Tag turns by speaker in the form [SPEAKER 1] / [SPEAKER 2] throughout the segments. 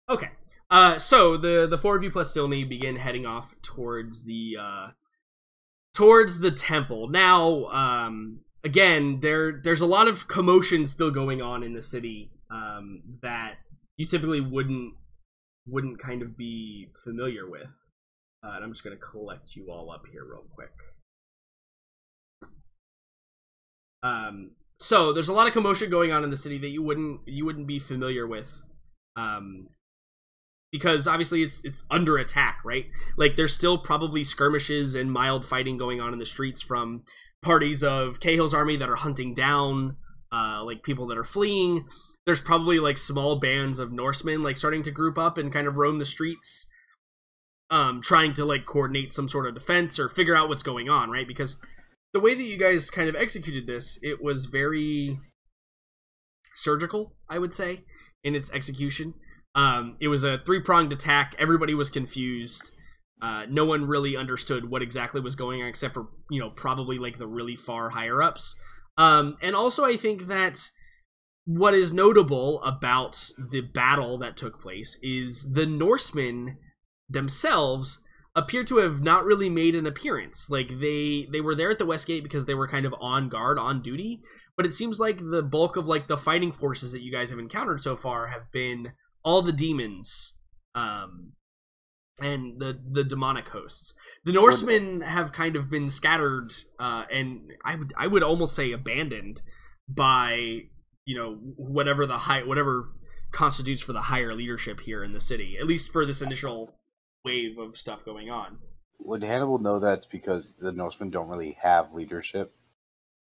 [SPEAKER 1] Okay. So the four of you plus Silny begin heading off towards the temple. Now, again, there's a lot of commotion still going on in the city that you typically wouldn't kind of be familiar with. And I'm just gonna collect you all up here real quick. So there's a lot of commotion going on in the city that you wouldn't be familiar with. Because obviously it's under attack, right? Like there's still probably skirmishes and mild fighting going on in the streets from parties of Cahill's army that are hunting down like people that are fleeing. There's probably like small bands of Norsemen like starting to group up and kind of roam the streets, trying to like coordinate some sort of defense or figure out what's going on, right? Because the way that you guys kind of executed this, it was very surgical, I would say, in its execution. It was a three-pronged attack. Everybody was confused. No one really understood what exactly was going on, except for, you know, probably like the really far higher-ups. And also I think that what is notable about the battle that took place is the Norsemen themselves appear to have not really made an appearance. Like, they were there at the West Gate because they were kind of on guard, on duty, but it seems like the bulk of, like, the fighting forces that you guys have encountered so far have been all the demons, and the demonic hosts. The Norsemen have kind of been scattered, and I would almost say abandoned by, you know, whatever constitutes for the higher leadership here in the city, at least for this initial wave of stuff going on.
[SPEAKER 2] Would Hannibal know that's because the Norsemen don't really have leadership?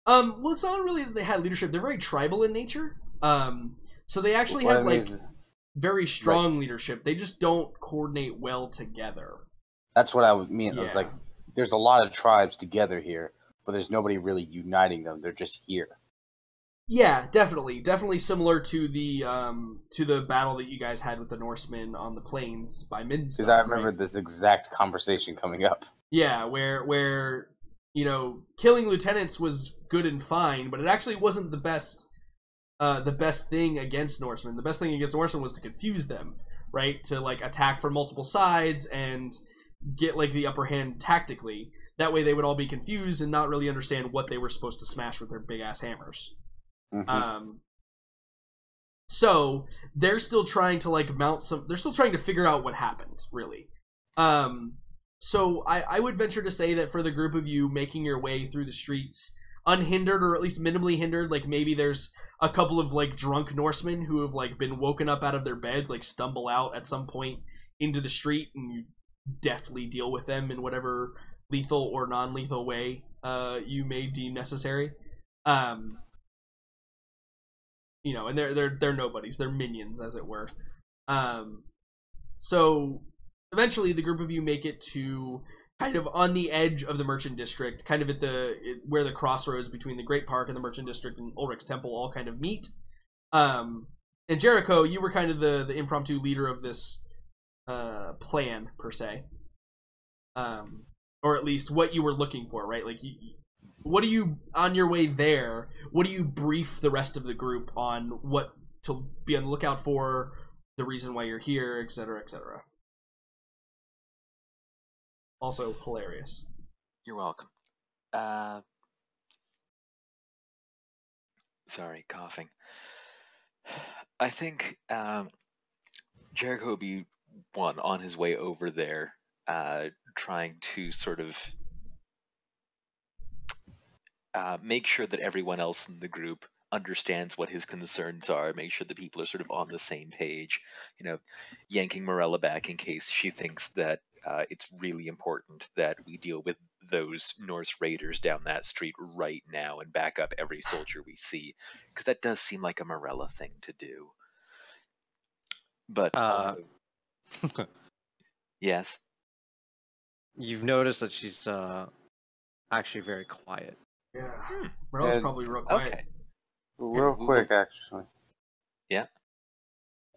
[SPEAKER 1] Well, it's not really that they had leadership. They're very tribal in nature. So they actually have like very strong leadership. They just don't coordinate well together. That's
[SPEAKER 2] what I would mean. Yeah. It's like there's a lot of tribes together here, but there's nobody really uniting them. They're just here.
[SPEAKER 1] Yeah, definitely similar to the battle that you guys had with the Norsemen on the plains by Middenheim.
[SPEAKER 2] Because I remember this exact conversation coming up.
[SPEAKER 1] Yeah, where you know, killing lieutenants was good and fine, but it actually wasn't the best thing against Norsemen. The best thing against Norsemen was to confuse them, right? To like attack from multiple sides and get like the upper hand tactically. That way they would all be confused and not really understand what they were supposed to smash with their big ass hammers. Mm-hmm. So they're still trying to like they're still trying to figure out what happened, really. So I would venture to say that for the group of you making your way through the streets unhindered, or at least minimally hindered, like maybe there's a couple of like drunk Norsemen who have like been woken up out of their beds, like stumble out at some point into the street, and you deftly deal with them in whatever lethal or non-lethal way you may deem necessary. You know, and they're nobodies, they're minions, as it were. So eventually the group of you make it to kind of on the edge of the Merchant District, kind of at where the crossroads between the Great Park and the Merchant District and Ulrich's Temple all kind of meet. And Jericho, you were kind of the impromptu leader of this plan, per se. Or at least what you were looking for, right? Like, what do you, on your way there, what do you brief the rest of the group on what to be on the lookout for, the reason why you're here, etc., etc.? Also hilarious.
[SPEAKER 3] You're welcome. Sorry, coughing. I think Jericho would be one on his way over there, trying to sort of make sure that everyone else in the group understands what his concerns are, make sure that people are sort of on the same page, you know, yanking Morella back in case she thinks that it's really important that we deal with those Norse raiders down that street right now and back up every soldier we see, because that does seem like a Morella thing to do. But yes,
[SPEAKER 4] you've noticed that she's actually very quiet.
[SPEAKER 1] Yeah, Morella's probably real quiet.
[SPEAKER 3] Okay.
[SPEAKER 2] Real quick, actually.
[SPEAKER 3] Yeah.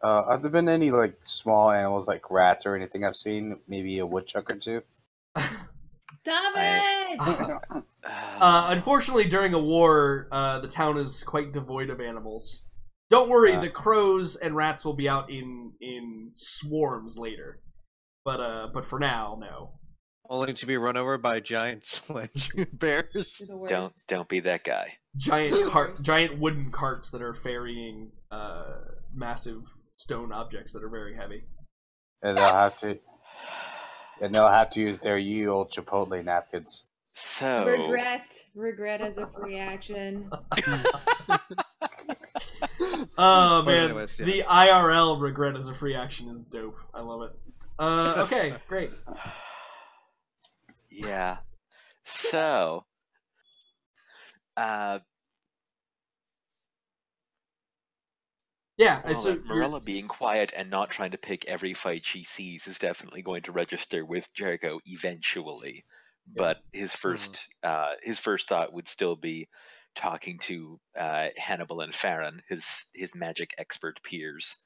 [SPEAKER 2] Have there been any like small animals like rats or anything I've seen? Maybe a woodchuck or two?
[SPEAKER 5] Stop it!
[SPEAKER 1] Unfortunately, during a war, the town is quite devoid of animals. Don't worry, the crows and rats will be out in swarms later. But for now, no.
[SPEAKER 4] Only to be run over by giant sledge bears.
[SPEAKER 5] You're the worst.
[SPEAKER 3] Don't be that guy.
[SPEAKER 1] Giant wooden carts that are ferrying massive stone objects that are very heavy.
[SPEAKER 2] And they'll have to use their ye old Chipotle napkins.
[SPEAKER 3] So
[SPEAKER 5] Regret as a free action.
[SPEAKER 1] Oh
[SPEAKER 4] But
[SPEAKER 1] man,
[SPEAKER 4] anyways, yeah.
[SPEAKER 1] the IRL regret as a free action is dope. I love it. Okay, great.
[SPEAKER 3] yeah. So
[SPEAKER 1] Yeah,
[SPEAKER 3] well,
[SPEAKER 1] so
[SPEAKER 3] Morella being quiet and not trying to pick every fight she sees is definitely going to register with Jericho eventually. But his first thought would still be talking to Hannibal and Farron, his magic expert peers,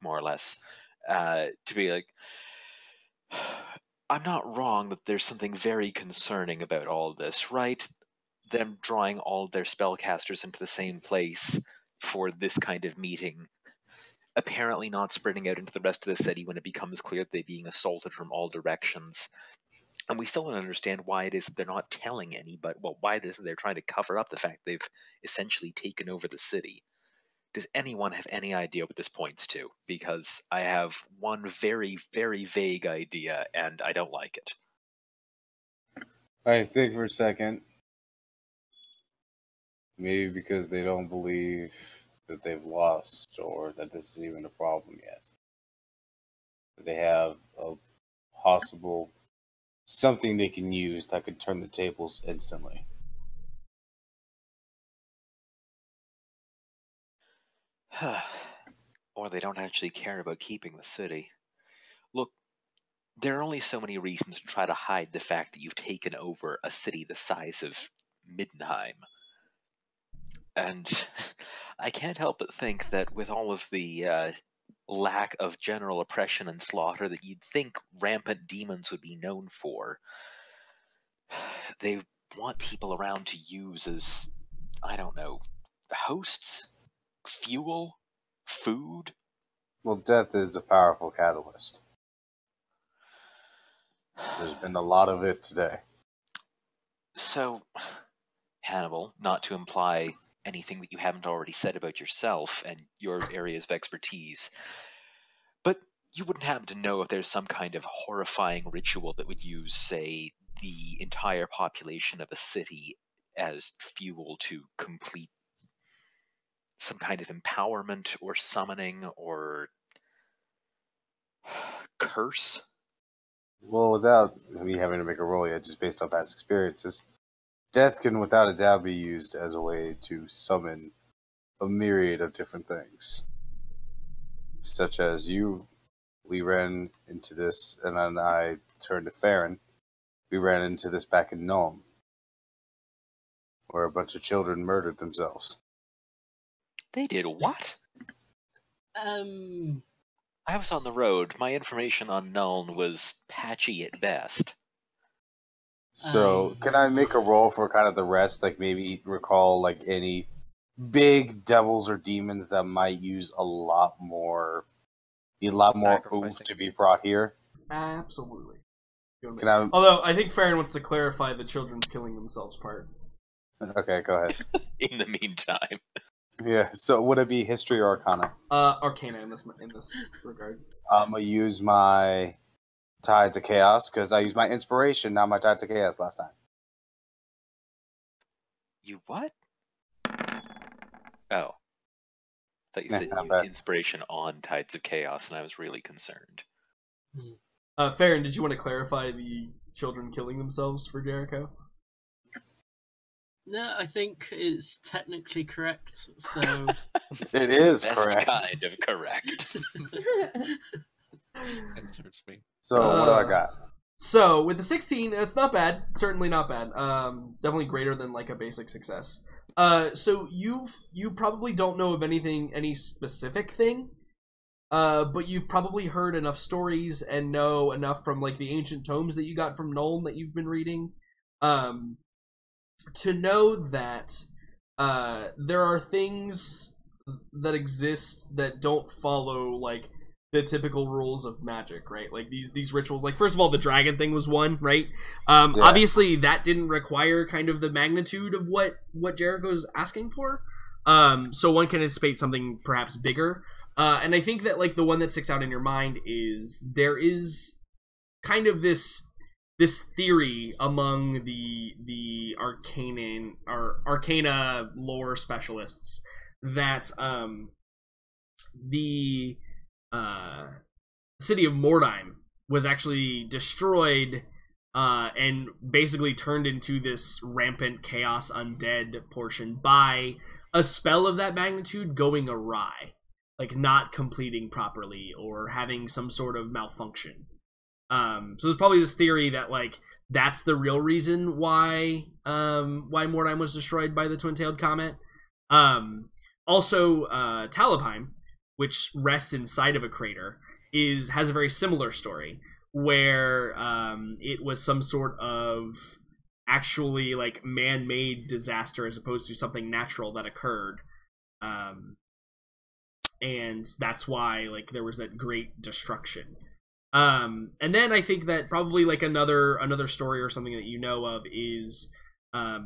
[SPEAKER 3] more or less, to be like, I'm not wrong that there's something very concerning about all this, right? Them drawing all their spellcasters into the same place for this kind of meeting, apparently not spreading out into the rest of the city when it becomes clear that they're being assaulted from all directions. And we still don't understand why it is that they're not telling why it is that they're trying to cover up the fact they've essentially taken over the city. Does anyone have any idea what this points to? Because I have one very, very vague idea, and I don't like it.
[SPEAKER 2] I think for a second, maybe because they don't believe that they've lost or that this is even a problem yet. They have a possible something they can use that could turn the tables instantly.
[SPEAKER 3] Or they don't actually care about keeping the city. Look, there are only so many reasons to try to hide the fact that you've taken over a city the size of Middenheim. And I can't help but think that with all of the lack of general oppression and slaughter that you'd think rampant demons would be known for, they want people around to use as, I don't know, hosts, fuel, food.
[SPEAKER 2] Well, death is a powerful catalyst. There's been a lot of it today.
[SPEAKER 3] So, Hannibal, not to imply anything that you haven't already said about yourself and your areas of expertise, but you wouldn't happen to know if there's some kind of horrifying ritual that would use, say, the entire population of a city as fuel to complete some kind of empowerment or summoning or curse?
[SPEAKER 2] Well, without me having to make a roll yet, just based on past experiences, death can without a doubt be used as a way to summon a myriad of different things. Such as we ran into this, and then I turned to Farron. We ran into this back in Nome, where a bunch of children murdered themselves.
[SPEAKER 3] They did what? I was on the road. My information on Nuln was patchy at best.
[SPEAKER 2] So, can I make a roll for kind of the rest? Like maybe recall like any big devils or demons that might use a lot more oomph to be brought here?
[SPEAKER 1] Absolutely.
[SPEAKER 2] Can
[SPEAKER 1] Although I think Farron wants to clarify the children's killing themselves part.
[SPEAKER 2] Okay, go ahead.
[SPEAKER 3] In the meantime.
[SPEAKER 2] Yeah, so would it be history or arcana?
[SPEAKER 1] Arcana in this regard.
[SPEAKER 2] I'm gonna use my Tide to Chaos because I used my inspiration, not my Tide to Chaos last time.
[SPEAKER 3] You what? Oh. I thought you said
[SPEAKER 2] not
[SPEAKER 3] you
[SPEAKER 2] bad.
[SPEAKER 3] used inspiration on Tides of Chaos, and I was really concerned.
[SPEAKER 1] Farron, did you want to clarify the children killing themselves for Jericho?
[SPEAKER 6] No, I think it's technically correct. So
[SPEAKER 2] It is
[SPEAKER 3] That's
[SPEAKER 2] correct.
[SPEAKER 3] kind of correct.
[SPEAKER 4] Inserts me.
[SPEAKER 2] So what do I got?
[SPEAKER 1] So with the 16, it's not bad. Certainly not bad. Definitely greater than like a basic success. So you probably don't know of any specific thing, but you've probably heard enough stories and know enough from like the ancient tomes that you got from Nolan that you've been reading, to know that there are things that exist that don't follow like the typical rules of magic, right? Like these rituals. Like first of all, the dragon thing was one, right? Obviously, that didn't require kind of the magnitude of what Jericho's asking for. So one can anticipate something perhaps bigger. And I think that like the one that sticks out in your mind is there is kind of this theory among the arcana lore specialists that the city of Mordheim was actually destroyed and basically turned into this rampant chaos undead portion by a spell of that magnitude going awry, like not completing properly or having some sort of malfunction. So there's probably this theory that like that's the real reason why Mordheim was destroyed by the twin-tailed comet. Also, Talabheim, which rests inside of a crater, has a very similar story where it was some sort of actually like man-made disaster as opposed to something natural that occurred, and that's why like there was that great destruction. And then I think that probably like another story or something that you know of is the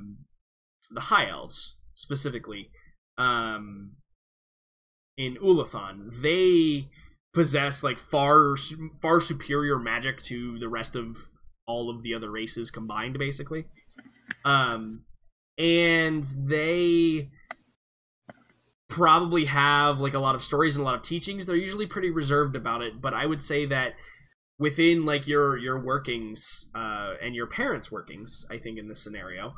[SPEAKER 1] High Elves specifically. In Ulathan, they possess like far superior magic to the rest of all of the other races combined, basically. And they probably have like a lot of stories and a lot of teachings. They're usually pretty reserved about it, but I would say that within like your workings and your parents' workings, I think in this scenario,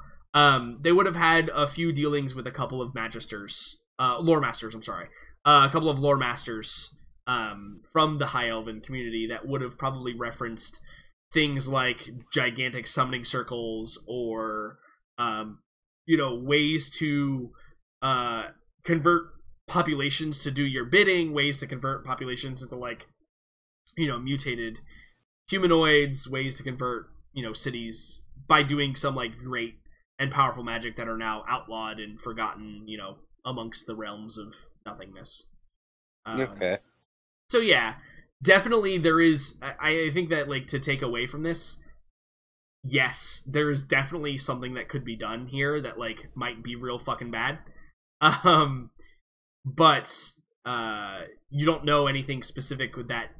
[SPEAKER 1] they would have had a few dealings with a couple of lore masters. I'm sorry, a couple of lore masters from the High Elven community that would have probably referenced things like gigantic summoning circles or ways to convert populations to do your bidding, ways to convert populations into like mutated humanoids, ways to convert cities by doing some like great and powerful magic that are now outlawed and forgotten amongst the realms of nothingness.
[SPEAKER 2] Okay.
[SPEAKER 1] So yeah, definitely there is. I think that like to take away from this, yes, there is definitely something that could be done here that like might be real fucking bad. But you don't know anything specific with that.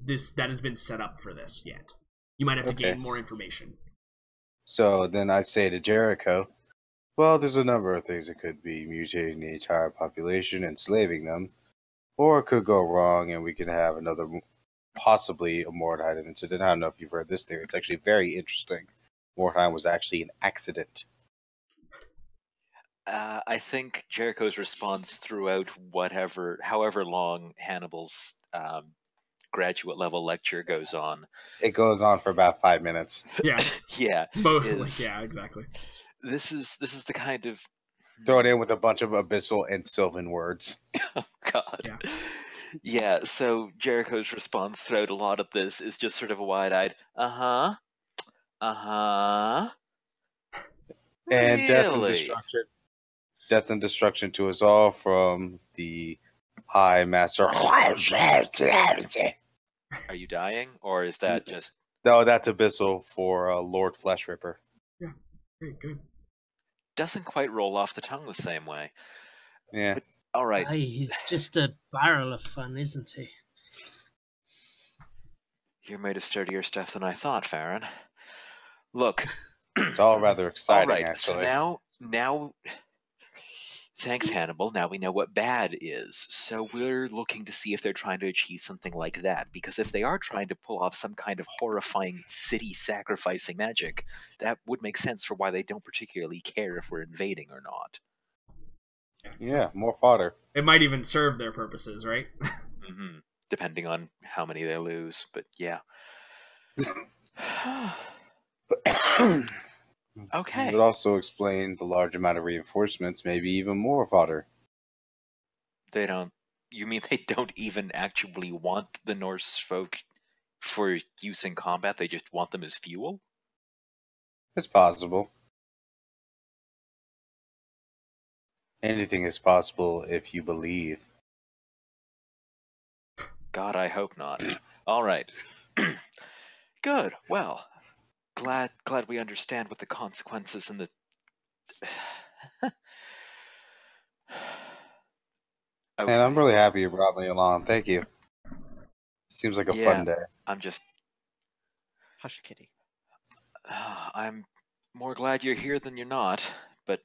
[SPEAKER 1] This that has been set up for this yet. You might have to gain more information.
[SPEAKER 2] So then I say to Jericho, well, there's a number of things. It could be mutating the entire population, enslaving them, or it could go wrong and we could have another, possibly a Mordheim incident. I don't know if you've heard this theory. It's actually very interesting. Mordheim was actually an accident.
[SPEAKER 3] I think Jericho's response throughout however long Hannibal's graduate level lecture goes on.
[SPEAKER 2] It goes on for about 5 minutes.
[SPEAKER 1] Yeah.
[SPEAKER 3] Yeah.
[SPEAKER 1] Yeah, exactly.
[SPEAKER 3] This is the kind of
[SPEAKER 2] Throw it in with a bunch of abyssal and sylvan words.
[SPEAKER 3] Oh God. Yeah, so Jericho's response throughout a lot of this is just sort of a wide-eyed, uh-huh.
[SPEAKER 2] And
[SPEAKER 3] really?
[SPEAKER 2] death and destruction to us all from the High Master.
[SPEAKER 3] Are you dying, or is that just...
[SPEAKER 2] No, that's abyssal for Lord Flesh Ripper.
[SPEAKER 1] Yeah, very good.
[SPEAKER 3] Doesn't quite roll off the tongue the same way.
[SPEAKER 2] Yeah.
[SPEAKER 3] But, all right.
[SPEAKER 6] Hey, he's just a barrel of fun, isn't he?
[SPEAKER 3] You're made of sturdier stuff than I thought, Farron. Look.
[SPEAKER 2] It's all rather exciting,
[SPEAKER 3] all right,
[SPEAKER 2] actually.
[SPEAKER 3] So now... Thanks, Hannibal. Now we know what bad is. So we're looking to see if they're trying to achieve something like that. Because if they are trying to pull off some kind of horrifying city-sacrificing magic, that would make sense for why they don't particularly care if we're invading or not.
[SPEAKER 2] Yeah, more fodder.
[SPEAKER 1] It might even serve their purposes, right?
[SPEAKER 3] Mm-hmm. Depending on how many they lose. But yeah. Okay.
[SPEAKER 2] It would also explain the large amount of reinforcements, maybe even more fodder.
[SPEAKER 3] They don't... You mean they don't even actually want the Norse folk for use in combat? They just want them as fuel?
[SPEAKER 2] It's possible. Anything is possible if you believe.
[SPEAKER 3] God, I hope not. All right. Good. Well, glad we understand what the consequences and the. Okay.
[SPEAKER 2] And I'm really happy you brought me along. Thank you. Seems like a fun day.
[SPEAKER 3] I'm just.
[SPEAKER 4] Hush, kitty.
[SPEAKER 3] I'm more glad you're here than you're not, but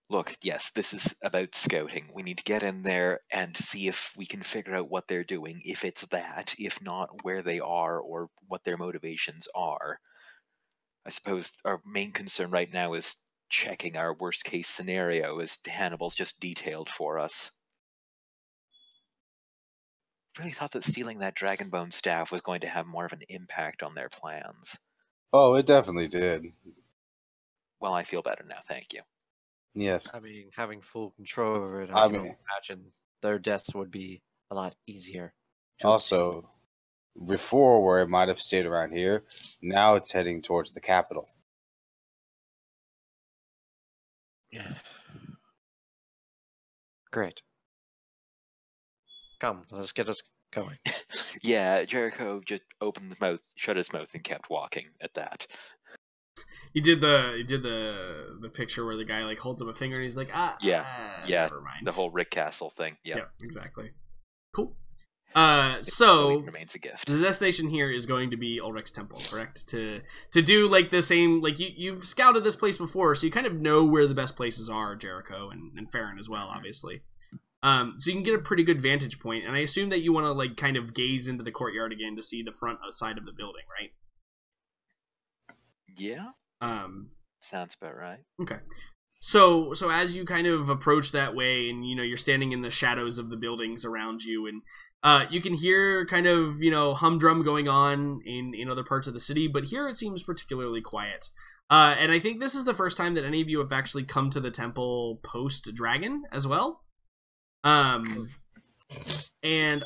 [SPEAKER 3] look, yes, this is about scouting. We need to get in there and see if we can figure out what they're doing, if it's that, if not, where they are or what their motivations are. I suppose our main concern right now is checking our worst case scenario, as Hannibal's just detailed for us. Really thought that stealing that Dragonbone staff was going to have more of an impact on their plans.
[SPEAKER 2] Oh, it definitely did.
[SPEAKER 3] Well, I feel better now, thank you.
[SPEAKER 2] Yes.
[SPEAKER 4] I mean, having full control over it,
[SPEAKER 2] I
[SPEAKER 4] I can
[SPEAKER 2] mean-
[SPEAKER 4] imagine their deaths would be a lot easier.
[SPEAKER 2] Also, before where it might have stayed around here, now it's heading towards the capital.
[SPEAKER 4] Yeah. Great. Come, let's get us going.
[SPEAKER 3] Yeah, Jericho just opened his mouth, shut his mouth, and kept walking at that.
[SPEAKER 1] You did the picture where the guy like holds up a finger and he's like,
[SPEAKER 3] Yeah,
[SPEAKER 1] never mind.
[SPEAKER 3] The whole Rick Castle thing. Yeah,
[SPEAKER 1] Yeah, exactly. Cool.
[SPEAKER 3] It
[SPEAKER 1] So
[SPEAKER 3] remains a gift.
[SPEAKER 1] the destination here is going to be Ulrich's Temple, correct? To do like the same, like you've scouted this place before, so you kind of know where the best places are, Jericho and Farron as well, obviously. So you can get a pretty good vantage point, and I assume that you want to like kind of gaze into the courtyard again to see the front side of the building, right?
[SPEAKER 3] Yeah, sounds about right.
[SPEAKER 1] Okay. So as you kind of approach that way, and you know you're standing in the shadows of the buildings around you, and you can hear kind of humdrum going on in other parts of the city, but here it seems particularly quiet. And I think this is the first time that any of you have actually come to the temple post Dragon as well. And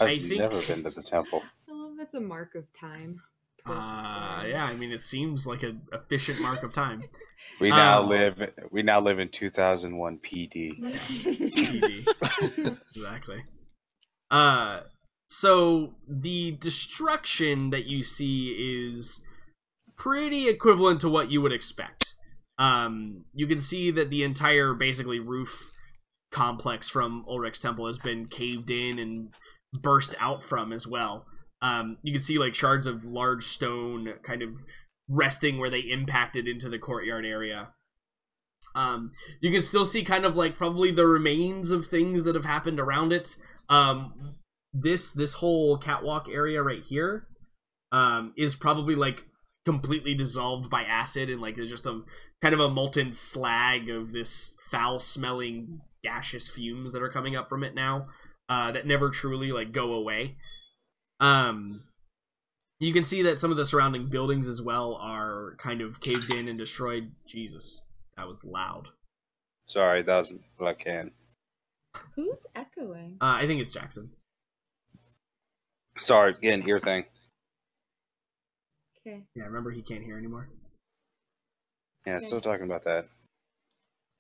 [SPEAKER 1] I think
[SPEAKER 2] never been to the temple.
[SPEAKER 5] I love that's a mark of time.
[SPEAKER 1] yeah, I mean it seems like an efficient mark of time.
[SPEAKER 2] We now live in 2001 PD.
[SPEAKER 1] PD. Exactly. So the destruction that you see is pretty equivalent to what you would expect. You can see that the entire basically roof complex from Ulrich's Temple has been caved in and burst out from as well. You can see like shards of large stone kind of resting where they impacted into the courtyard area. You can still see kind of like probably the remains of things that have happened around it. This whole catwalk area right here is probably like completely dissolved by acid, and like there's just some kind of a molten slag of this foul smelling gaseous fumes that are coming up from it now that never truly like go away. You can see that some of the surrounding buildings as well are kind of caved in and destroyed. Jesus, that was loud.
[SPEAKER 2] Sorry, that was Blackhan.
[SPEAKER 5] Who's echoing?
[SPEAKER 1] I think it's Jackson.
[SPEAKER 2] Sorry, again, ear thing.
[SPEAKER 5] Okay.
[SPEAKER 1] Yeah, remember he can't hear anymore.
[SPEAKER 2] Yeah,
[SPEAKER 5] Okay.
[SPEAKER 2] still talking about that.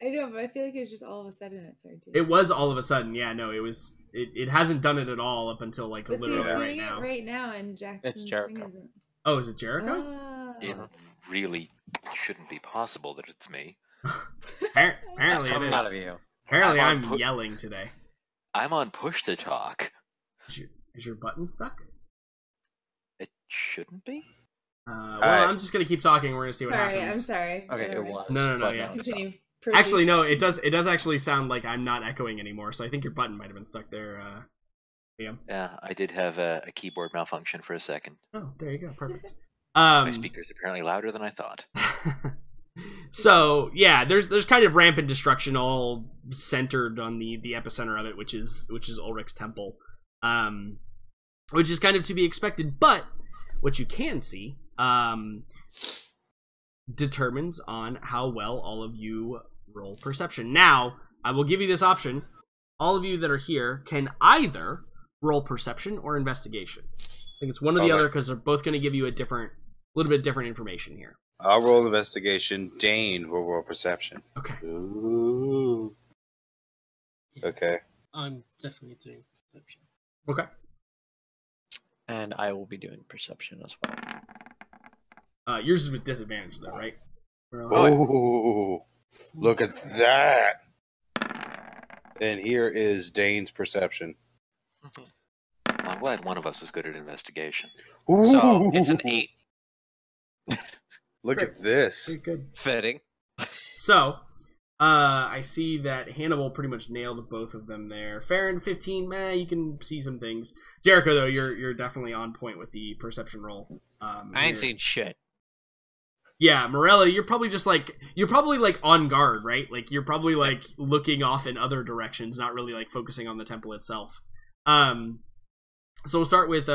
[SPEAKER 5] I know, but I feel like it was just all of a sudden it started doing
[SPEAKER 1] It was all of a sudden. Yeah, no, it hasn't done it at all up until like
[SPEAKER 5] But see,
[SPEAKER 1] literally
[SPEAKER 5] it's
[SPEAKER 1] right
[SPEAKER 5] doing
[SPEAKER 1] now.
[SPEAKER 5] it right now, and Jackson's thing
[SPEAKER 4] Jericho.
[SPEAKER 5] isn't.
[SPEAKER 1] Oh, is it Jericho?
[SPEAKER 5] Ah.
[SPEAKER 3] It really shouldn't be possible that it's me.
[SPEAKER 1] Apparently it
[SPEAKER 4] Coming out
[SPEAKER 1] is.
[SPEAKER 4] of you.
[SPEAKER 1] Apparently
[SPEAKER 3] I'm on
[SPEAKER 1] I'm yelling today.
[SPEAKER 3] I'm on push to talk.
[SPEAKER 1] Is your button stuck?
[SPEAKER 3] It shouldn't be.
[SPEAKER 1] Well,
[SPEAKER 2] Alright.
[SPEAKER 1] I'm just gonna keep talking. We're gonna see what
[SPEAKER 5] Sorry,
[SPEAKER 1] happens.
[SPEAKER 5] I'm sorry.
[SPEAKER 4] Okay, it
[SPEAKER 5] Whatever.
[SPEAKER 4] was.
[SPEAKER 1] No,
[SPEAKER 4] but
[SPEAKER 1] yeah.
[SPEAKER 4] now it's not.
[SPEAKER 5] Continue.
[SPEAKER 1] Actually, no. It does actually sound like I'm not echoing anymore. So I think your button might have been stuck there. Liam.
[SPEAKER 3] Yeah, I did have a keyboard malfunction for a second.
[SPEAKER 1] Oh, there you go. Perfect.
[SPEAKER 3] My speaker's apparently louder than I thought.
[SPEAKER 1] So yeah, there's kind of rampant destruction all centered on the epicenter of it, which is Ulrich's Temple, which is kind of to be expected. But what you can see determines on how well all of you roll perception. Now, I will give you this option. All of you that are here can either roll perception or investigation. I think it's one or the
[SPEAKER 2] Okay.
[SPEAKER 1] other because they're both going to give you a little bit different information here.
[SPEAKER 2] I'll roll investigation. Dane will roll perception.
[SPEAKER 1] Okay.
[SPEAKER 2] Ooh. Okay.
[SPEAKER 6] I'm definitely doing perception.
[SPEAKER 1] Okay.
[SPEAKER 4] And I will be doing perception as well.
[SPEAKER 1] Yours is with disadvantage, though, right?
[SPEAKER 2] Oh, look at that! And here is Dane's perception.
[SPEAKER 3] I'm glad one of us was good at investigation.
[SPEAKER 4] So it's an 8.
[SPEAKER 2] Look at this.
[SPEAKER 1] Very good.
[SPEAKER 4] Fitting.
[SPEAKER 1] So, I see that Hannibal pretty much nailed both of them there. Farron, 15, you can see some things. Jericho, though, you're definitely on point with the perception roll.
[SPEAKER 4] I ain't seen shit.
[SPEAKER 1] Yeah, Morella, you're probably on guard, right? Like you're probably like looking off in other directions, not really like focusing on the temple itself. So we'll start with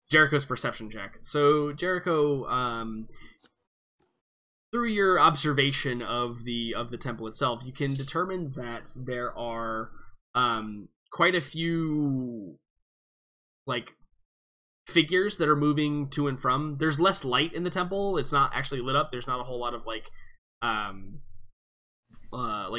[SPEAKER 1] Jericho's perception check. So Jericho, through your observation of the temple itself, you can determine that there are quite a few like figures that are moving to and from. There's less light in the temple. It's not actually lit up. There's not a whole lot of like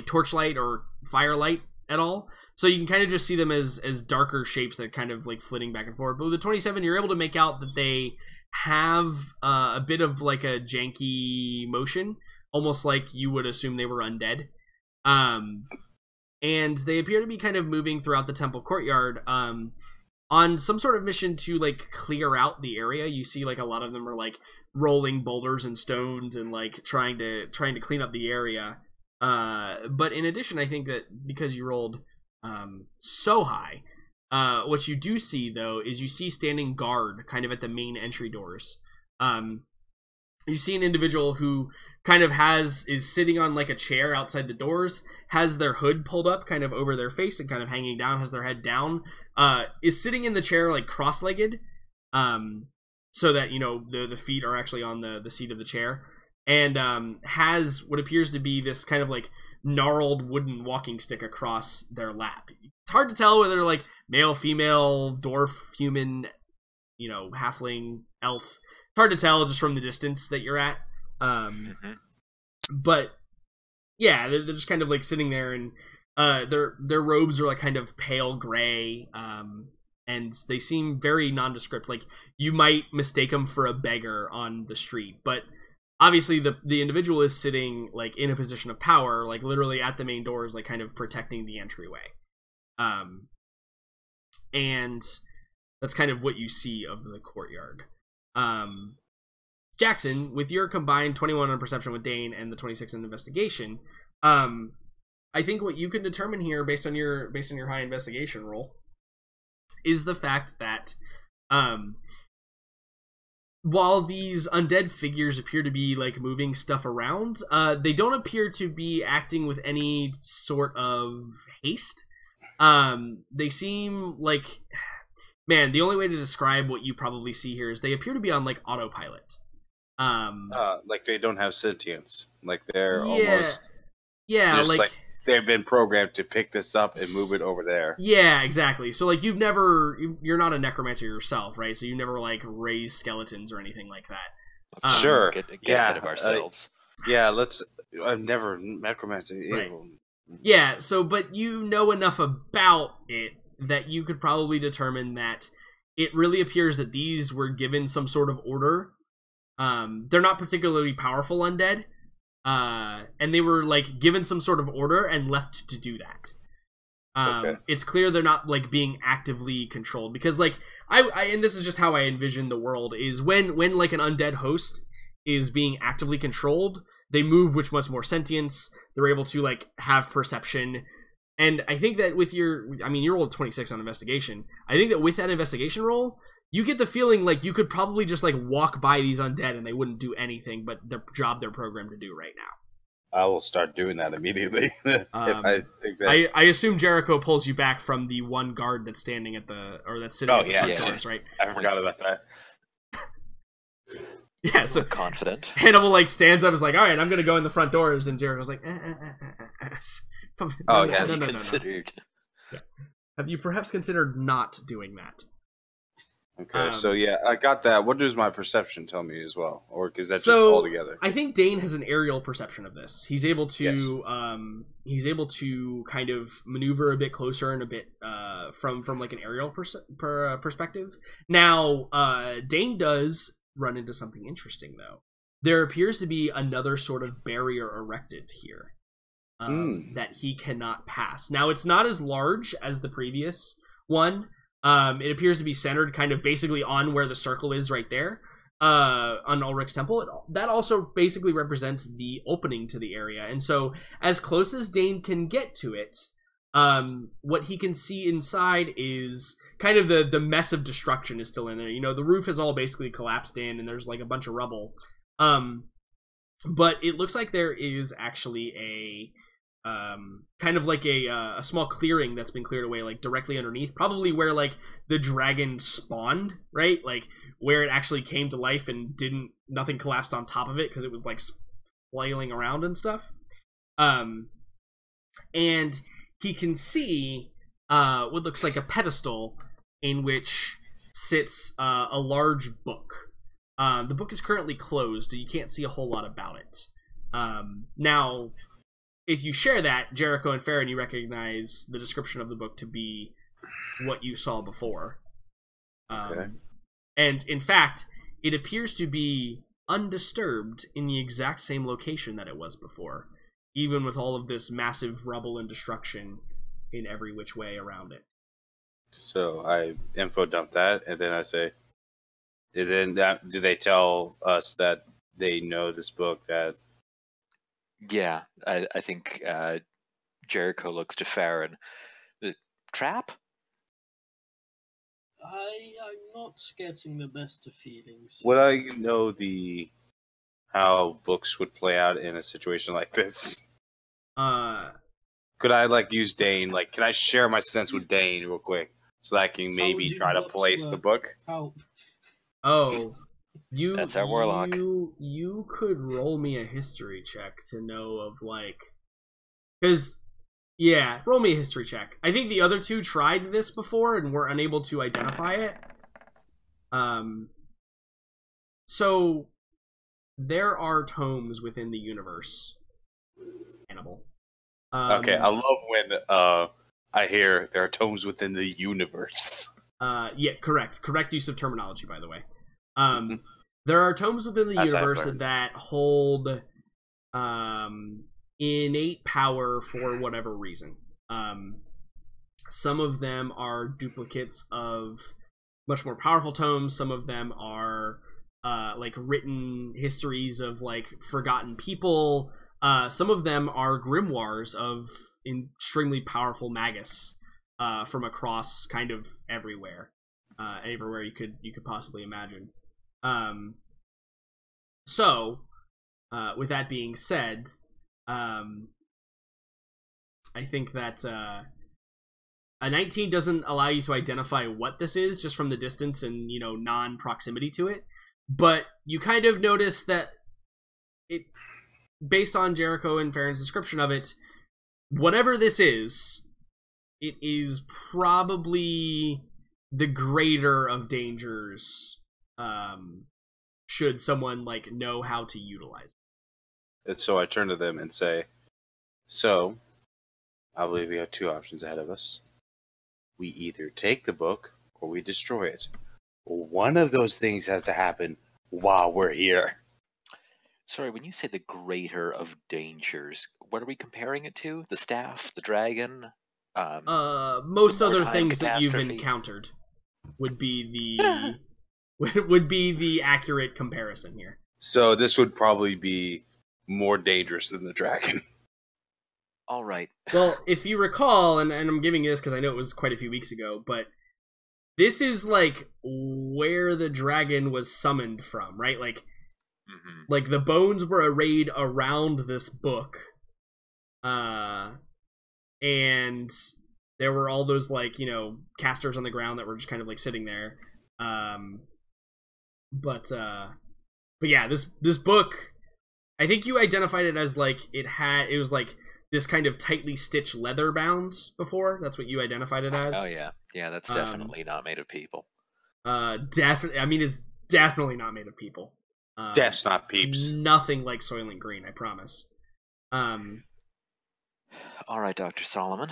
[SPEAKER 1] torchlight or firelight at all. So you can kind of just see them as darker shapes that are kind of like flitting back and forth. But with the 27, you're able to make out that they have a bit of like a janky motion, almost like you would assume they were undead. And they appear to be kind of moving throughout the temple courtyard on some sort of mission to like clear out the area. You see like a lot of them are like rolling boulders and stones and like trying to clean up the area. But in addition, I think that because you rolled so high, what you do see though is you see standing guard kind of at the main entry doors. You see an individual who kind of is sitting on like a chair outside the doors, has their hood pulled up kind of over their face and kind of hanging down, has their head down, is sitting in the chair like cross-legged, so that, you know, the feet are actually on the seat of the chair, and has what appears to be this kind of like gnarled wooden walking stick across their lap. It's hard to tell whether like male, female, dwarf, human, you know, halfling, elf. It's hard to tell just from the distance that you're at. But yeah, they're just kind of like sitting there, and their robes are like kind of pale gray, and they seem very nondescript. Like you might mistake them for a beggar on the street, but obviously the individual is sitting like in a position of power, like literally at the main doors, like kind of protecting the entryway. And that's kind of what you see of the courtyard. Jackson, with your combined 21 on perception with Dane and the 26 in investigation, I think what you can determine here based on your high investigation roll is the fact that while these undead figures appear to be like moving stuff around, they don't appear to be acting with any sort of haste. They seem like, man, the only way to describe what you probably see here is they appear to be on like autopilot.
[SPEAKER 2] Like they don't have sentience. Like they're almost
[SPEAKER 1] just
[SPEAKER 2] like they've been programmed to pick this up and move it over there.
[SPEAKER 1] Yeah, exactly. So like you're not a necromancer yourself, right? So you never like raise skeletons or anything like that.
[SPEAKER 3] Sure. Get ahead of ourselves.
[SPEAKER 2] I've never necromancer.
[SPEAKER 1] Right. Yeah. So, but you know enough about it that you could probably determine that it really appears that these were given some sort of order. They're not particularly powerful undead, and they were like given some sort of order and left to do that. Okay. It's clear they're not like being actively controlled, because like I and this is just how I envision the world is when like an undead host is being actively controlled, they move with much more sentience. They're able to like have perception. And I think that with you rolled 26 on investigation. I think that with that investigation roll, you get the feeling like you could probably just like walk by these undead and they wouldn't do anything but the job they're programmed to do right now.
[SPEAKER 2] I will start doing that immediately. If I think that...
[SPEAKER 1] I assume Jericho pulls you back from the one guard that's standing at that's sitting at the front doors, right?
[SPEAKER 2] I forgot about that.
[SPEAKER 1] Yeah, so
[SPEAKER 3] we're confident.
[SPEAKER 1] Hannibal like stands up, is like, all right, I'm gonna go in the front doors, and Jericho's like,
[SPEAKER 3] Oh yeah, considered.
[SPEAKER 1] Yeah. Have you perhaps considered not doing that?
[SPEAKER 2] Okay, so yeah, I got that. What does my perception tell me as well? Or because that's just
[SPEAKER 1] So
[SPEAKER 2] all together?
[SPEAKER 1] I think Dane has an aerial perception of this. He's able to kind of maneuver a bit closer and a bit from like an aerial perspective. Now, Dane does run into something interesting though. There appears to be another sort of barrier erected here that he cannot pass. Now, it's not as large as the previous one. It appears to be centered kind of basically on where the circle is right there, on Ulrich's temple. That also basically represents the opening to the area. And so as close as Dane can get to it, what he can see inside is kind of the mess of destruction is still in there. You know, the roof has all basically collapsed in and there's like a bunch of rubble. But it looks like there is actually a kind of like a small clearing that's been cleared away, like directly underneath, probably where like the dragon spawned, right? Like where it actually came to life and nothing collapsed on top of it because it was like flailing around and stuff. And he can see what looks like a pedestal in which sits a large book. The book is currently closed, you can't see a whole lot about it. Now, if you share that, Jericho and Farron, you recognize the description of the book to be what you saw before.
[SPEAKER 2] Okay.
[SPEAKER 1] And in fact, it appears to be undisturbed in the exact same location that it was before, even with all of this massive rubble and destruction in every which way around it.
[SPEAKER 2] So I info dump that, and then I say, and then do they tell us that they know this book that...
[SPEAKER 3] Yeah, I think Jericho looks to Farron. The trap?
[SPEAKER 6] I'm not getting the best of feelings.
[SPEAKER 2] Would I know how books would play out in a situation like this? Could I use Dane? Can I share my sense with Dane real quick so that I can maybe try to place the book?
[SPEAKER 6] How?
[SPEAKER 1] Oh.
[SPEAKER 3] That's our warlock.
[SPEAKER 1] You could roll me a history check to know of because roll me a history check. I think the other two tried this before and were unable to identify it. So there are tomes within the universe. Hannibal.
[SPEAKER 2] Okay, I love when I hear there are tomes within the universe.
[SPEAKER 1] Yeah, correct use of terminology, by the way. There are tomes within the universe that hold innate power for whatever reason. Some of them are duplicates of much more powerful tomes. Some of them are written histories of forgotten people. Some of them are grimoires of extremely powerful magus from across kind of everywhere you could possibly imagine. So, with that being said, I think that a 19 doesn't allow you to identify what this is just from the distance and, non-proximity to it. But you kind of notice that it, based on Jericho and Farron's description of it, whatever this is, it is probably the greater of dangers, should someone know how to utilize it.
[SPEAKER 2] And so I turn to them and say, so I believe we have two options ahead of us. We either take the book or we destroy it. One of those things has to happen while we're here.
[SPEAKER 3] Sorry, when you say the greater of dangers, what are we comparing it to? The staff, the dragon?
[SPEAKER 1] Most other things that you've encountered would be the accurate comparison here.
[SPEAKER 2] So this would probably be more dangerous than the dragon.
[SPEAKER 3] All right.
[SPEAKER 1] Well, if you recall, and I'm giving you this because I know it was quite a few weeks ago, but this is where the dragon was summoned from, right? The bones were arrayed around this book, and there were all those casters on the ground that were just kind of sitting there. But yeah, this book, I think you identified it as it was this kind of tightly stitched leather bound before. That's what you identified it as.
[SPEAKER 3] Oh yeah, that's definitely not made of people.
[SPEAKER 1] Definitely. I mean, it's definitely not made of people.
[SPEAKER 2] Death's not peeps.
[SPEAKER 1] Nothing like Soylent Green, I promise.
[SPEAKER 3] All right, Dr. Solomon,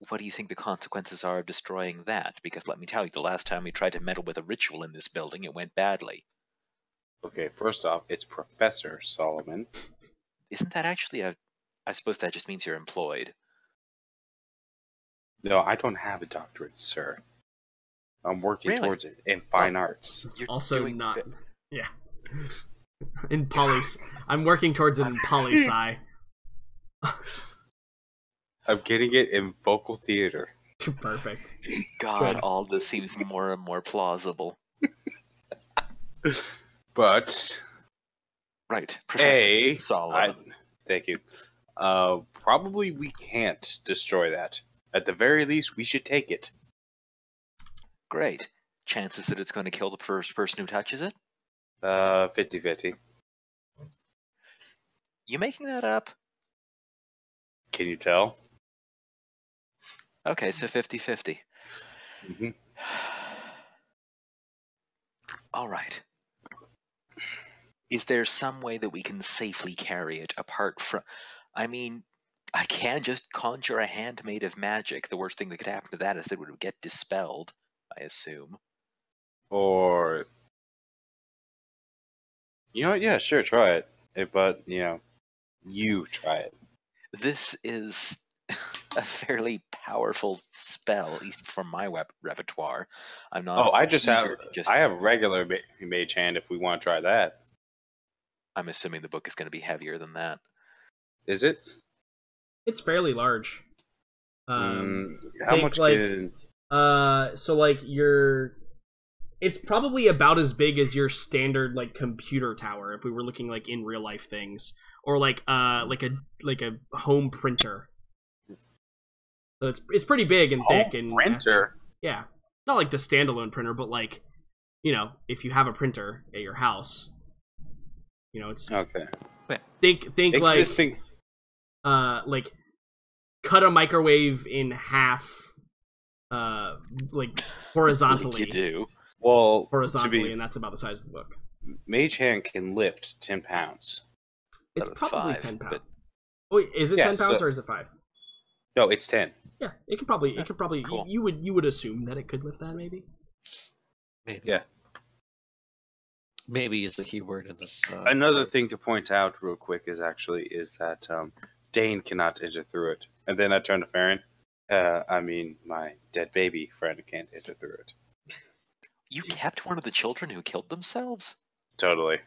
[SPEAKER 3] what do you think the consequences are of destroying that? Because let me tell you, the last time we tried to meddle with a ritual in this building, it went badly.
[SPEAKER 2] Okay, first off, it's Professor Solomon.
[SPEAKER 3] Isn't that actually I suppose that just means you're employed.
[SPEAKER 2] No, I don't have a doctorate, sir. I'm working
[SPEAKER 3] Really?
[SPEAKER 2] towards it in fine arts.
[SPEAKER 1] It's
[SPEAKER 3] You're
[SPEAKER 1] also
[SPEAKER 3] doing
[SPEAKER 1] not.
[SPEAKER 3] fi-
[SPEAKER 1] Yeah. In poly. I'm working towards it in poli-sci.
[SPEAKER 2] I'm getting it in vocal theater.
[SPEAKER 1] Perfect.
[SPEAKER 3] God,
[SPEAKER 1] Good.
[SPEAKER 3] all this seems more and more plausible.
[SPEAKER 2] But
[SPEAKER 3] Right, Professor
[SPEAKER 2] A,
[SPEAKER 3] Solomon.
[SPEAKER 2] thank you. Probably we can't destroy that. At the very least, we should take it.
[SPEAKER 3] Great. Chances that it's going to kill the first person who touches it?
[SPEAKER 2] 50-50.
[SPEAKER 3] You making that up?
[SPEAKER 2] Can you tell?
[SPEAKER 3] Okay, so 50-50.
[SPEAKER 2] Mm-hmm.
[SPEAKER 3] All right. Is there some way that we can safely carry it apart from... I mean, I can just conjure a hand made of magic. The worst thing that could happen to that is that it would get dispelled, I assume.
[SPEAKER 2] Or, you know what? Yeah, sure, try it. But, you try it.
[SPEAKER 3] This is a fairly powerful spell, at least from my repertoire. I'm not.
[SPEAKER 2] Oh, I just have
[SPEAKER 3] eager to
[SPEAKER 2] I have regular mage hand if we want to try that.
[SPEAKER 3] I'm assuming the book is going to be heavier than that.
[SPEAKER 2] Is it?
[SPEAKER 1] It's fairly large.
[SPEAKER 2] How
[SPEAKER 1] think,
[SPEAKER 2] much
[SPEAKER 1] like,
[SPEAKER 2] can...
[SPEAKER 1] So like it's probably about as big as your standard like computer tower if we were looking like in real life things, or like a home printer. So it's pretty big and thick and
[SPEAKER 2] printer?
[SPEAKER 1] Yeah, not like the standalone printer, but like, if you have a printer at your house, it's
[SPEAKER 2] Okay.
[SPEAKER 1] think
[SPEAKER 2] Make
[SPEAKER 1] like
[SPEAKER 2] this thing...
[SPEAKER 1] like cut a microwave in half, like horizontally.
[SPEAKER 3] Like you do.
[SPEAKER 2] Well,
[SPEAKER 1] Horizontally, and that's about the size of the book.
[SPEAKER 2] Mage hand can lift 10 pounds.
[SPEAKER 1] It's
[SPEAKER 3] That was
[SPEAKER 1] probably
[SPEAKER 3] 5,
[SPEAKER 1] 10 pounds.
[SPEAKER 3] but-
[SPEAKER 1] Wait, is it
[SPEAKER 2] Yeah,
[SPEAKER 1] 10 pounds
[SPEAKER 2] so-
[SPEAKER 1] or is it 5?
[SPEAKER 2] No, it's 10.
[SPEAKER 1] Yeah, it could probably.
[SPEAKER 3] Cool.
[SPEAKER 1] You would assume that it could lift that, maybe.
[SPEAKER 4] Maybe.
[SPEAKER 2] Yeah.
[SPEAKER 4] Maybe is the key word in this.
[SPEAKER 2] Another thing to point out real quick is that Dane cannot enter through it. And then I turn to Farron. My dead baby friend can't enter through it.
[SPEAKER 3] You kept one of the children who killed themselves?
[SPEAKER 2] Totally.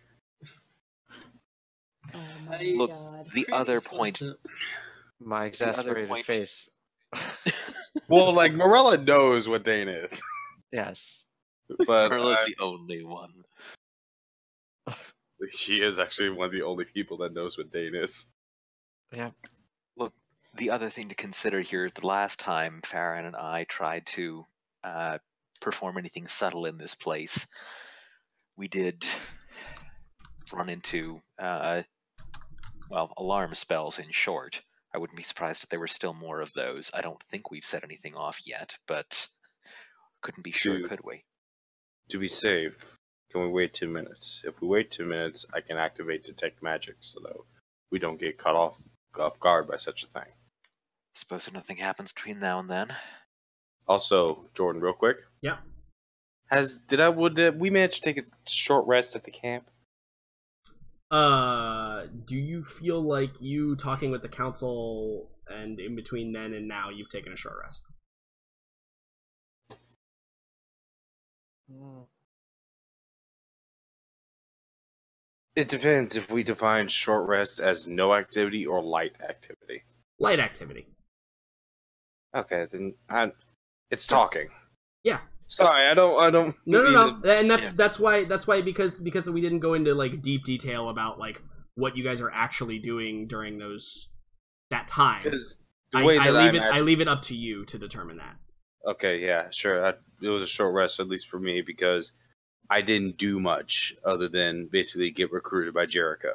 [SPEAKER 5] Oh my
[SPEAKER 3] Look,
[SPEAKER 5] god.
[SPEAKER 3] the other point.
[SPEAKER 4] My exasperated
[SPEAKER 3] point-
[SPEAKER 4] face.
[SPEAKER 2] Well, like, Morella knows what Dane is.
[SPEAKER 4] Yes.
[SPEAKER 2] But
[SPEAKER 3] Merla's the only one.
[SPEAKER 2] she is actually one of the only people that knows what Dane is.
[SPEAKER 4] Yeah.
[SPEAKER 3] Look, the other thing to consider here, the last time Farron and I tried to perform anything subtle in this place, we did run into, alarm spells in short. I wouldn't be surprised if there were still more of those. I don't think we've set anything off yet, but couldn't be sure,
[SPEAKER 2] Shoot.
[SPEAKER 3] could we?
[SPEAKER 2] To be safe, can we wait 2 minutes? If we wait 2 minutes, I can activate Detect Magic so that we don't get caught off guard by such a thing.
[SPEAKER 3] Suppose if nothing happens between now and then.
[SPEAKER 2] Also, Jordan, real quick.
[SPEAKER 1] Yeah.
[SPEAKER 2] Would we manage to take a short rest at the camp?
[SPEAKER 1] Do you feel like you talking with the council and in between then and now you've taken a short rest?
[SPEAKER 2] It depends if we define short rest as no activity or light activity.
[SPEAKER 1] Light activity.
[SPEAKER 2] Okay, then it's talking.
[SPEAKER 1] Yeah.
[SPEAKER 2] Sorry, I don't.
[SPEAKER 1] No. And that's why because we didn't go into like deep detail about like what you guys are actually doing during that time.
[SPEAKER 2] Because
[SPEAKER 1] I leave it up to you to determine that.
[SPEAKER 2] Okay, yeah, sure. It was a short rest, at least for me, because I didn't do much other than basically get recruited by Jericho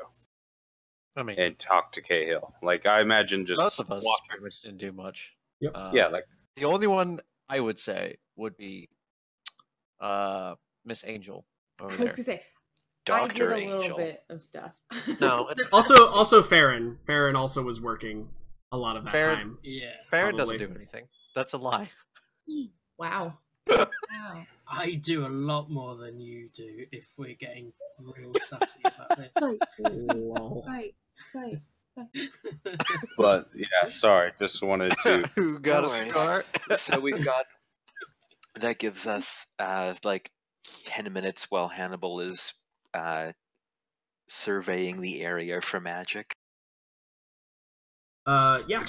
[SPEAKER 4] I mean,
[SPEAKER 2] and talk to Cahill. Like, I imagine just
[SPEAKER 4] most of us
[SPEAKER 2] walk-
[SPEAKER 4] pretty much didn't do much.
[SPEAKER 1] Yep.
[SPEAKER 2] Yeah, like
[SPEAKER 4] The only one I would say would be Miss Angel
[SPEAKER 5] I
[SPEAKER 4] over
[SPEAKER 5] was
[SPEAKER 4] there.
[SPEAKER 5] gonna say
[SPEAKER 3] Doctor
[SPEAKER 5] I did a little
[SPEAKER 3] Angel.
[SPEAKER 5] bit of stuff.
[SPEAKER 4] No, it's
[SPEAKER 1] Also Farron. Farron also was working a lot of that
[SPEAKER 4] Farron-
[SPEAKER 1] time.
[SPEAKER 6] Yeah,
[SPEAKER 4] Farron doesn't
[SPEAKER 1] probably.
[SPEAKER 4] do anything. That's a lie.
[SPEAKER 5] Wow. Wow.
[SPEAKER 6] I do a lot more than you do if we're getting real sassy about this.
[SPEAKER 1] Lol.
[SPEAKER 5] Fight.
[SPEAKER 2] But yeah, sorry, just wanted to.
[SPEAKER 4] Who got
[SPEAKER 3] No
[SPEAKER 4] a
[SPEAKER 3] worries.
[SPEAKER 4] scar?
[SPEAKER 3] So we've got that gives us like 10 minutes while Hannibal is surveying the area for magic.
[SPEAKER 1] Yeah,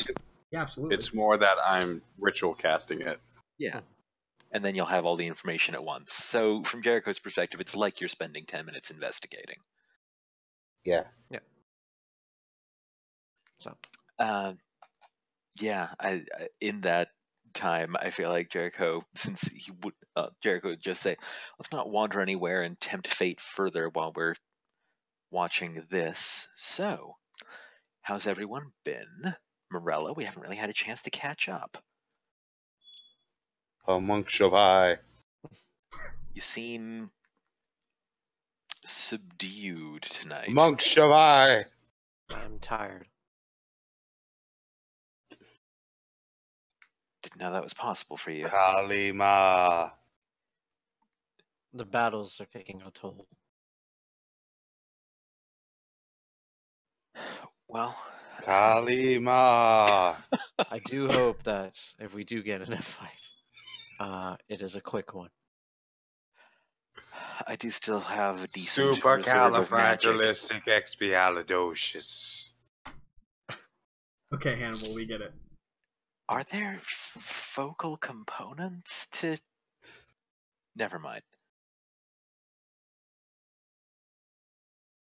[SPEAKER 1] absolutely.
[SPEAKER 2] It's more that I'm ritual casting it.
[SPEAKER 3] Yeah. And then you'll have all the information at once. So from Jericho's perspective, it's like you're spending 10 minutes investigating.
[SPEAKER 2] Yeah.
[SPEAKER 4] So
[SPEAKER 3] Yeah, I in that time, I feel like Jericho, since he would Jericho would just say, "Let's not wander anywhere and tempt fate further while we're watching this." So, how's everyone been? Morella, we haven't really had a chance to catch up.
[SPEAKER 2] A monk shall I.
[SPEAKER 3] You seem subdued tonight.
[SPEAKER 2] Monk shall I.
[SPEAKER 4] I'm tired.
[SPEAKER 3] Didn't know that was possible for you.
[SPEAKER 2] Kalima.
[SPEAKER 4] The battles are taking a toll.
[SPEAKER 3] Well,
[SPEAKER 2] Kalima.
[SPEAKER 4] I do hope that if we do get in a fight, it is a quick one.
[SPEAKER 3] I do still have a decent reserve of magic.
[SPEAKER 2] Supercalifragilisticexpialidocious.
[SPEAKER 1] Okay, Hannibal, we get it.
[SPEAKER 3] Are there focal components to... Never mind.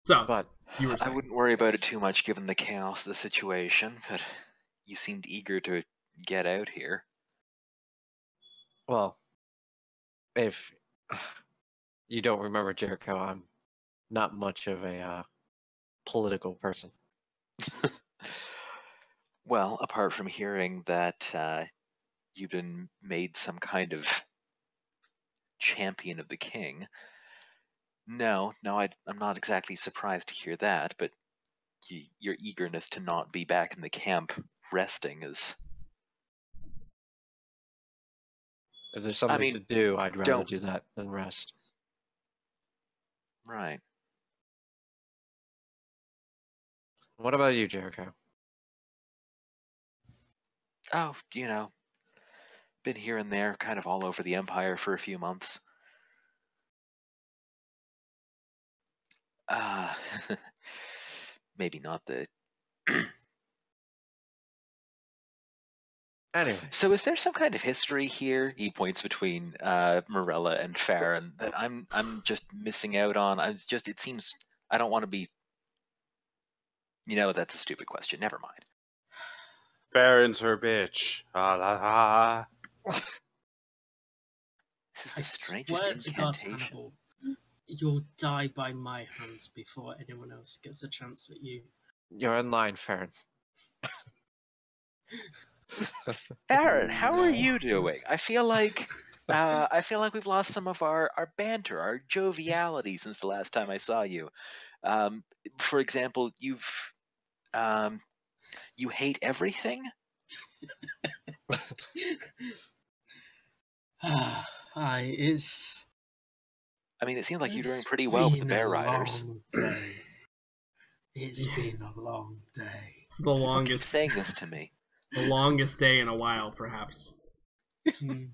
[SPEAKER 1] So,
[SPEAKER 4] But
[SPEAKER 1] you were
[SPEAKER 3] I
[SPEAKER 1] saying.
[SPEAKER 3] wouldn't worry about it too much given the chaos of the situation, but you seemed eager to get out here.
[SPEAKER 4] well, if you don't remember Jericho, I'm not much of a political person.
[SPEAKER 3] Well, apart from hearing that you've been made some kind of champion of the king, no, I'm not exactly surprised to hear that, but your eagerness to not be back in the camp resting is...
[SPEAKER 4] If there's something
[SPEAKER 3] mean,
[SPEAKER 4] to do, I'd rather
[SPEAKER 3] don't-
[SPEAKER 4] do that than rest.
[SPEAKER 3] Right.
[SPEAKER 4] What about you, Jericho?
[SPEAKER 3] Oh, been here and there, kind of all over the Empire for a few months. Maybe not the...
[SPEAKER 4] Anyway,
[SPEAKER 3] So is there some kind of history here? He points between Morella and Farron that I'm just missing out on. It seems I don't want to be... that's a stupid question. Never mind.
[SPEAKER 2] Baron's her bitch. Ah, la, la.
[SPEAKER 3] This is
[SPEAKER 6] I
[SPEAKER 3] the strangest
[SPEAKER 6] swear to God,
[SPEAKER 3] incantation.
[SPEAKER 6] Hannibal, you'll die by my hands before anyone else gets a chance at you.
[SPEAKER 4] you're in line, Farron.
[SPEAKER 3] Farron, how are
[SPEAKER 6] No.
[SPEAKER 3] you doing? I feel like we've lost some of our banter, our joviality since the last time I saw you. For example, you hate everything?
[SPEAKER 6] It's
[SPEAKER 3] I mean, it seems like you're doing
[SPEAKER 6] it's
[SPEAKER 3] pretty well with the
[SPEAKER 6] been
[SPEAKER 3] Bear
[SPEAKER 6] a
[SPEAKER 3] Riders.
[SPEAKER 6] long day. It's been a long day.
[SPEAKER 1] It's the
[SPEAKER 3] People keep
[SPEAKER 1] longest,
[SPEAKER 3] saying this to me.
[SPEAKER 1] the longest day in a while, perhaps.
[SPEAKER 6] Hmm.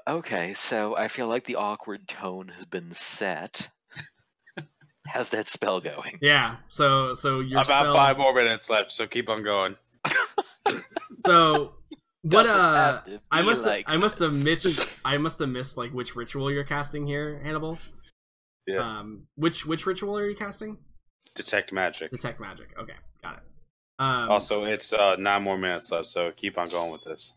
[SPEAKER 3] Okay, so I feel like the awkward tone has been set. How's that spell going?
[SPEAKER 1] Yeah. So your
[SPEAKER 2] About
[SPEAKER 1] spell.
[SPEAKER 2] 5 more minutes left, so keep on going.
[SPEAKER 1] So what?
[SPEAKER 3] Doesn't have to
[SPEAKER 1] I
[SPEAKER 3] be
[SPEAKER 1] must
[SPEAKER 3] like
[SPEAKER 1] I must have missed like which ritual you're casting here, Hannibal.
[SPEAKER 2] Yeah.
[SPEAKER 1] Which ritual are you casting?
[SPEAKER 2] Detect magic.
[SPEAKER 1] Detect magic. Okay, got it.
[SPEAKER 2] Also, it's 9 more minutes left, so keep on going with this.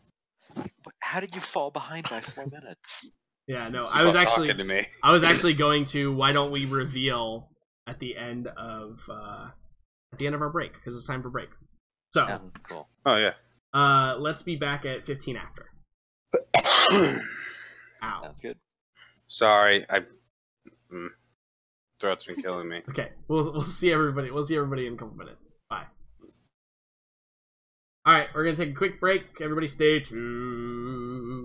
[SPEAKER 3] But how did you fall behind by 4 minutes?
[SPEAKER 1] Yeah, no,
[SPEAKER 2] Keep
[SPEAKER 1] I was
[SPEAKER 2] on
[SPEAKER 1] actually
[SPEAKER 2] talking to me.
[SPEAKER 1] I was actually going to. Why don't we reveal at the end of our break because it's time for break. So
[SPEAKER 3] Yeah, cool.
[SPEAKER 2] Oh yeah.
[SPEAKER 1] let's be back at 15 after. Ow.
[SPEAKER 3] Sounds good.
[SPEAKER 2] Sorry, throat's been killing me.
[SPEAKER 1] Okay, we'll see everybody. We'll see everybody in a couple minutes. Bye. All right, we're gonna take a quick break. Everybody, stay tuned.